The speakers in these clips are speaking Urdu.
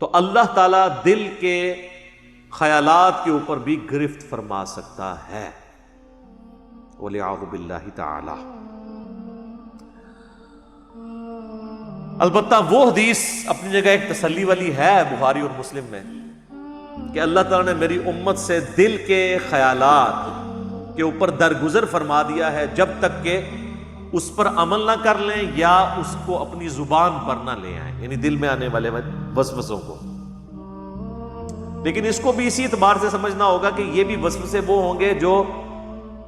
تو اللہ تعالیٰ دل کے خیالات کے اوپر بھی گرفت فرما سکتا ہے، وَلِعَوْذُ بِاللَّهِ تعالی۔ البتہ وہ حدیث اپنی جگہ ایک تسلی والی ہے بخاری اور مسلم میں کہ اللہ تعالیٰ نے میری امت سے دل کے خیالات کے اوپر درگزر فرما دیا ہے جب تک کہ اس پر عمل نہ کر لیں یا اس کو اپنی زبان پر نہ لے آئیں، یعنی دل میں آنے والے وسوسوں کو۔ لیکن اس کو بھی اسی اعتبار سے سمجھنا ہوگا کہ یہ بھی وسوسے وہ ہوں گے جو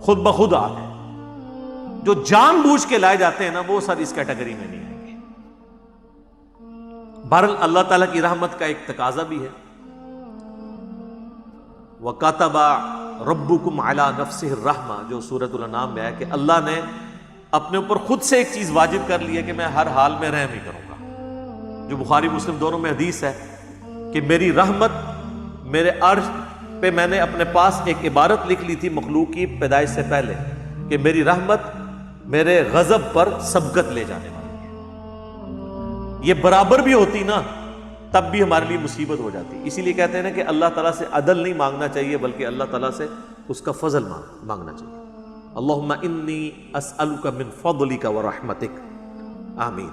خود بخود آ گئے، جو جان بوجھ کے لائے جاتے ہیں نا، وہ سب اس کیٹیگری میں نہیں آئیں گے۔ بہرحال اللہ تعالیٰ کی رحمت کا ایک تقاضا بھی ہے، وَكَتَبَ رَبُّكُمْ عَلَى نَفْسِهِ الرَّحْمَةَ، جو سورۃ الانعام میں ہے کہ اللہ نے اپنے اوپر خود سے ایک چیز واجب کر لی ہے کہ میں ہر حال میں رحم ہی کروں گا، جو بخاری مسلم دونوں میں حدیث ہے کہ میری رحمت میرے عرش پہ، میں نے اپنے پاس ایک عبارت لکھ لی تھی مخلوق کی پیدائش سے پہلے کہ میری رحمت میرے غضب پر سبقت لے جانے والی ہے۔ یہ برابر بھی ہوتی نا تب بھی ہمارے لیے مصیبت ہو جاتی، اسی لیے کہتے ہیں نا کہ اللہ تعالیٰ سے عدل نہیں مانگنا چاہیے بلکہ اللہ تعالیٰ سے اس کا فضل مانگنا چاہیے۔ اللہم انی اسألک من فضلک ورحمتک، آمین۔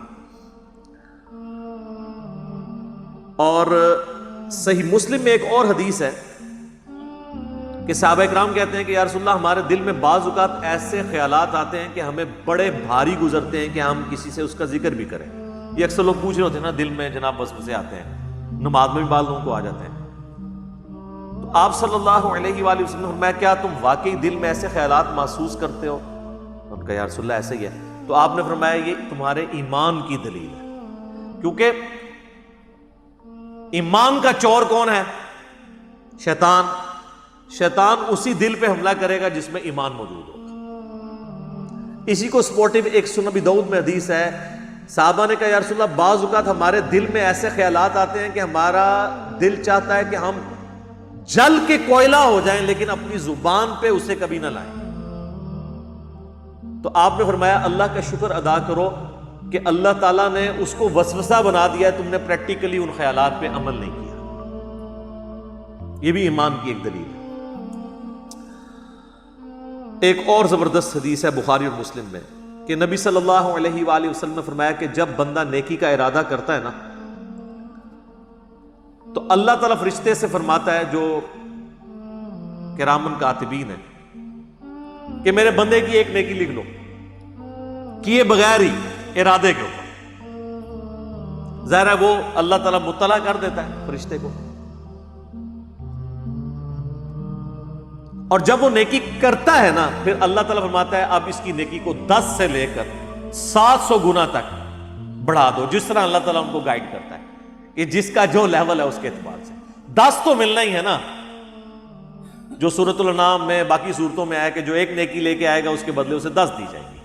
اور صحیح مسلم میں ایک اور حدیث ہے کہ صحابہ اکرام کہتے ہیں کہ یا رسول اللہ، ہمارے دل میں بعض اوقات ایسے خیالات آتے ہیں کہ ہمیں بڑے بھاری گزرتے ہیں کہ ہم کسی سے اس کا ذکر بھی کریں۔ یہ اکثر لوگ پوچھ رہے ہوتے ہیں نا دل میں جناب وسوسے آتے ہیں، نماز میں بھی بعض لوگوں کو آ جاتے ہیں، تو آپ صلی اللہ علیہ وآلہ وسلم نے فرمایا کیا تم واقعی دل میں ایسے خیالات محسوس کرتے ہو؟ ان کا یا رسول اللہ ایسا ہی ہے۔ تو آپ نے فرمایا یہ تمہارے ایمان کی دلیل ہے، کیونکہ ایمان کا چور کون ہے؟ شیطان۔ شیطان اسی دل پہ حملہ کرے گا جس میں ایمان موجود ہوگا۔ اسی کو سپورٹو ایک سنن ابی داؤد میں حدیث ہے، صحابہ نے کہا یا رسول اللہ، بعض اوقات ہمارے دل میں ایسے خیالات آتے ہیں کہ ہمارا دل چاہتا ہے کہ ہم جل کے کوئلہ ہو جائیں لیکن اپنی زبان پہ اسے کبھی نہ لائیں۔ تو آپ نے فرمایا اللہ کا شکر ادا کرو کہ اللہ تعالیٰ نے اس کو وسوسہ بنا دیا ہے، تم نے پریکٹیکلی ان خیالات پہ عمل نہیں کیا۔ یہ بھی ایمان کی ایک دلیل ہے۔ ایک اور زبردست حدیث ہے بخاری اور مسلم میں کہ نبی صلی اللہ علیہ وآلہ وسلم نے فرمایا کہ جب بندہ نیکی کا ارادہ کرتا ہے نا تو اللہ تعالیٰ فرشتے سے فرماتا ہے جو کرامن کاتبین ہیں کہ میرے بندے کی ایک نیکی لکھ لو، کیے بغیر ہی ارادے کے اوپر۔ ظاہر ہے وہ اللہ تعالیٰ مطلع کر دیتا ہے فرشتے کو، اور جب وہ نیکی کرتا ہے نا پھر اللہ تعالیٰ فرماتا ہے اب اس کی نیکی کو 10 سے لے کر 700 گنا تک بڑھا دو، جس طرح اللہ تعالیٰ ان کو گائیڈ کرتا ہے کہ جس کا جو لیول ہے اس کے اعتبار سے 10 تو ملنا ہی ہے نا، جو سورۃ الانعام میں باقی صورتوں میں آیا کہ جو ایک نیکی لے کے آئے گا اس کے بدلے اسے 10 دی جائیں گی،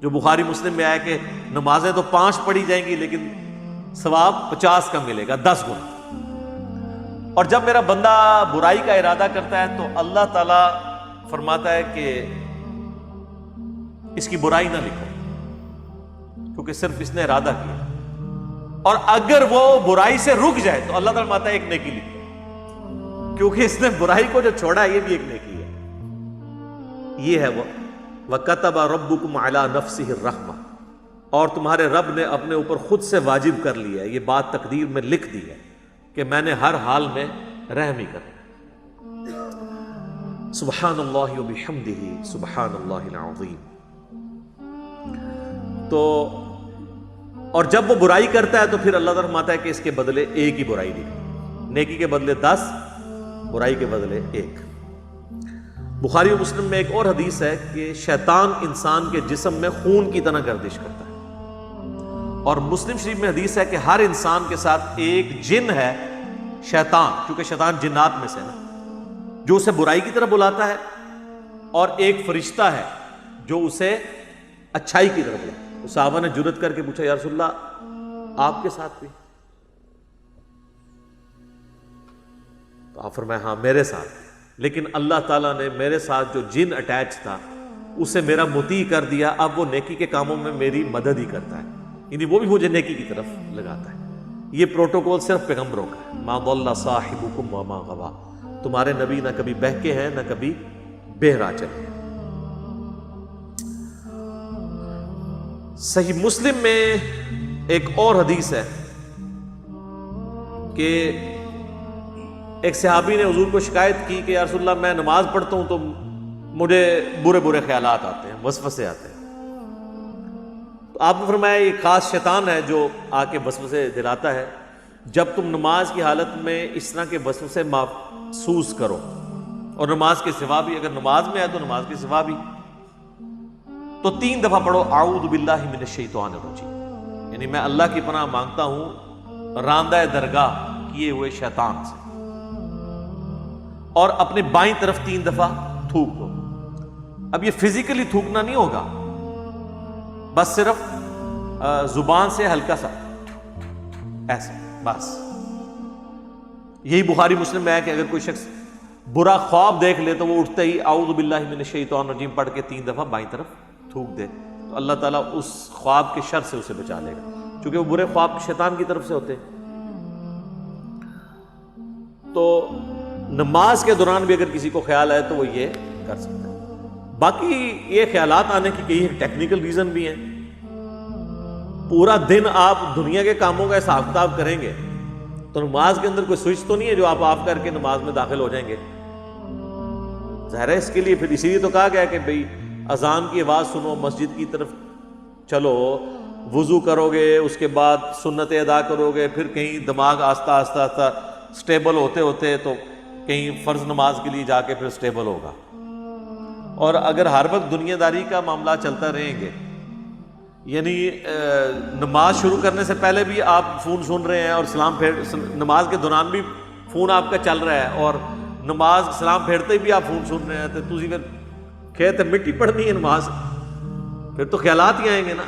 جو بخاری مسلم میں آیا کہ نمازیں تو 5 پڑھی جائیں گی لیکن ثواب 50 کا ملے گا، 10 گنا۔ اور جب میرا بندہ برائی کا ارادہ کرتا ہے تو اللہ تعالیٰ فرماتا ہے کہ اس کی برائی نہ لکھو کیونکہ صرف اس نے ارادہ کیا، اور اگر وہ برائی سے رک جائے تو اللہ تعالیٰ فرماتا ہے ایک نیکی لکھو کیونکہ اس نے برائی کو جو چھوڑا ہے یہ بھی ایک نیکی ہے۔ یہ ہے وہ وَكَتَبَ رَبُّكُمْ عَلَى نَفْسِهِ الرَّحْمَةَ، اور تمہارے رب نے اپنے اوپر خود سے واجب کر لیا ہے، یہ بات تقدیر میں لکھ دی ہے کہ میں نے ہر حال میں رحم ہی کرنا۔ سبحان اللہ وبحمدہ سبحان اللہ العظیم۔ تو اور جب وہ برائی کرتا ہے تو پھر اللہ تعالیٰ فرماتا ہے کہ اس کے بدلے ایک ہی برائی لکھو، نیکی کے بدلے 10، برائی کے بدلے 1۔ بخاری و مسلم میں ایک اور حدیث ہے کہ شیطان انسان کے جسم میں خون کی طرح گردش کرتا ہے، اور مسلم شریف میں حدیث ہے کہ ہر انسان کے ساتھ ایک جن ہے شیطان، کیونکہ شیطان جنات میں سے ہے جو اسے برائی کی طرف بلاتا ہے، اور ایک فرشتہ ہے جو اسے اچھائی کی طرف بلاتا ہے۔ صحابہ نے جرأت کر کے پوچھا یا رسول اللہ آپ کے ساتھ بھی؟ تو آپ فرمایا ہاں میرے ساتھ، لیکن اللہ تعالیٰ نے میرے ساتھ جو جن اٹیچ تھا اسے میرا مطیع کر دیا، اب وہ نیکی کے کاموں میں میری مدد ہی کرتا ہے، یعنی وہ بھی مجھے نیکی کی طرف لگاتا ہے۔ یہ پروٹوکول صرف پیغمبروں کا ہے. ما ضل صاحبکم وما غوا. تمہارے نبی نہ کبھی بہکے ہیں نہ کبھی بہرا چلے ہیں. صحیح مسلم میں ایک اور حدیث ہے کہ ایک صحابی نے حضور کو شکایت کی کہ یا رسول اللہ میں نماز پڑھتا ہوں تو مجھے برے برے خیالات آتے ہیں، وسوسے آتے ہیں. تو آپ نے فرمایا یہ خاص شیطان ہے جو آ کے وسوسے دلاتا ہے. جب تم نماز کی حالت میں اس طرح کے وسوسے محسوس کرو، اور نماز کے سوا بھی، اگر نماز میں ہے تو نماز کے سوا بھی، تو 3 دفعہ پڑھو اعوذ باللہ من الشیطان الرجیم، یعنی میں اللہ کی پناہ مانگتا ہوں راندہ درگاہ کیے ہوئے شیطان سے. اور اپنے بائیں طرف 3 دفعہ تھوک دو. اب یہ فزیکلی تھوکنا نہیں ہوگا، بس صرف زبان سے ہلکا سا ایسا بس. یہی بخاری مسلم میں ہے کہ اگر کوئی شخص برا خواب دیکھ لے تو وہ اٹھتے ہی اعوذ باللہ من الشیطان الرجیم پڑھ کے 3 دفعہ بائیں طرف تھوک دے تو اللہ تعالیٰ اس خواب کے شر سے اسے بچا لے گا، چونکہ وہ برے خواب شیطان کی طرف سے ہوتے ہیں. تو نماز کے دوران بھی اگر کسی کو خیال آئے تو وہ یہ کر سکتا ہے. باقی یہ خیالات آنے کی کئی ٹیکنیکل ریزن بھی ہیں. پورا دن آپ دنیا کے کاموں کا حساب کتاب کریں گے تو نماز کے اندر کوئی سوئچ تو نہیں ہے جو آپ آف کر کے نماز میں داخل ہو جائیں گے. ظاہر ہے اس کے لیے پھر اسی لیے تو کہا گیا کہ بھئی اذان کی آواز سنو، مسجد کی طرف چلو، وضو کرو گے، اس کے بعد سنتیں ادا کرو گے، پھر کہیں دماغ آہستہ آہستہ آہستہ سٹیبل ہوتے ہوتے تو کہیں فرض نماز کے لیے جا کے پھر سٹیبل ہوگا. اور اگر ہر وقت دنیا داری کا معاملہ چلتا رہیں گے، یعنی نماز شروع کرنے سے پہلے بھی آپ فون سن رہے ہیں اور نماز کے دوران بھی فون آپ کا چل رہا ہے، اور نماز سلام پھیرتے ہی بھی آپ فون سن رہے ہیں، تو تسی پھر کہتے مٹی پڑھنی ہے نماز، پھر تو خیالات ہی آئیں گے نا.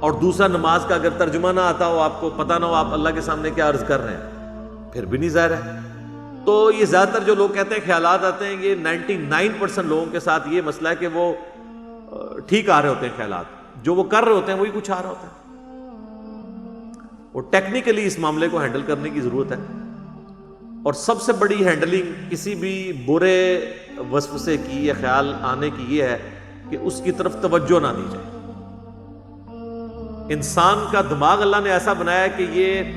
اور دوسرا نماز کا اگر ترجمہ نہ آتا ہو، آپ کو پتہ نہ ہو آپ اللہ کے سامنے کیا عرض کر رہے ہیں، پھر بھی نہیں ظاہر ہے. تو یہ زیادہ تر جو لوگ کہتے ہیں خیالات آتے ہیں، یہ 99% لوگوں کے ساتھ یہ مسئلہ ہے کہ وہ ٹھیک آ رہے ہوتے ہیں خیالات، جو وہ کر رہے ہوتے ہیں وہی کچھ آ رہا ہوتا ہے. وہ ٹیکنیکلی اس معاملے کو ہینڈل کرنے کی ضرورت ہے. اور سب سے بڑی ہینڈلنگ کسی بھی برے وسوسے کی یا خیال آنے کی یہ ہے کہ اس کی طرف توجہ نہ دی جائے. انسان کا دماغ اللہ نے ایسا بنایا ہے کہ یہ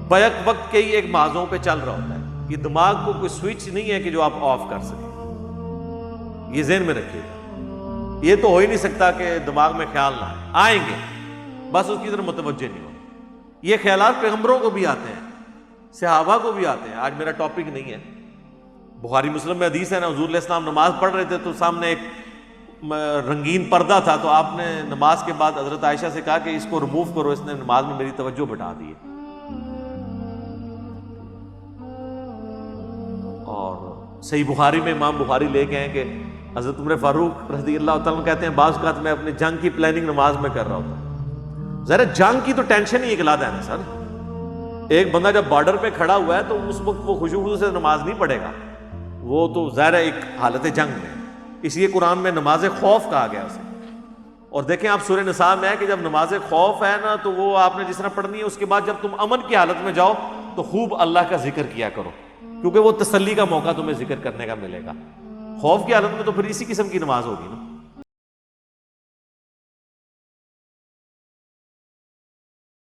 بیک وقت کے ہی ایک محاذوں پہ چل رہا ہوتا ہے. یہ دماغ کو کوئی سوئچ نہیں ہے کہ جو آپ آف کر سکیں. یہ ذہن میں رکھیے گا. یہ تو ہو ہی نہیں سکتا کہ دماغ میں خیال نہ آئیں گے، بس اس کی طرف متوجہ نہیں ہو. یہ خیالات پیغمبروں کو بھی آتے ہیں، صحابہ کو بھی آتے ہیں. آج میرا ٹاپک نہیں ہے. بخاری مسلم میں حدیث ہے نا، حضور علیہ السلام نماز پڑھ رہے تھے تو سامنے ایک رنگین پردہ تھا، تو آپ نے نماز کے بعد حضرت عائشہ سے کہا کہ اس کو ریموو کرو، اس نے نماز میں میری توجہ بٹھا دی ہے. اور صحیح بخاری میں امام بخاری لے کے ہیں کہ حضرت عمر فاروق رضی اللہ تعالیٰ عنہ کہتے ہیں بعض اوقات میں اپنے جنگ کی پلاننگ نماز میں کر رہا ہوتا ہوں. ذرا جنگ کی تو ٹینشن ہی ایک علیحدہ ہے نا سر. ایک بندہ جب بارڈر پہ کھڑا ہوا ہے تو اس وقت وہ خوشو سے نماز نہیں پڑھے گا، وہ تو ظاہر ہے ایک حالت جنگ میں. اس لیے قرآن میں نماز خوف کہا گیا اسے. اور دیکھیں آپ سورہ نساء میں ہے کہ جب نماز خوف ہے نا تو وہ آپ نے جس طرح پڑھنی ہے، اس کے بعد جب تم امن کی حالت میں جاؤ تو خوب اللہ کا ذکر کیا کرو، کیونکہ وہ تسلی کا موقع تمہیں ذکر کرنے کا ملے گا. خوف کی حالت میں تو پھر اسی قسم کی نماز ہوگی نا.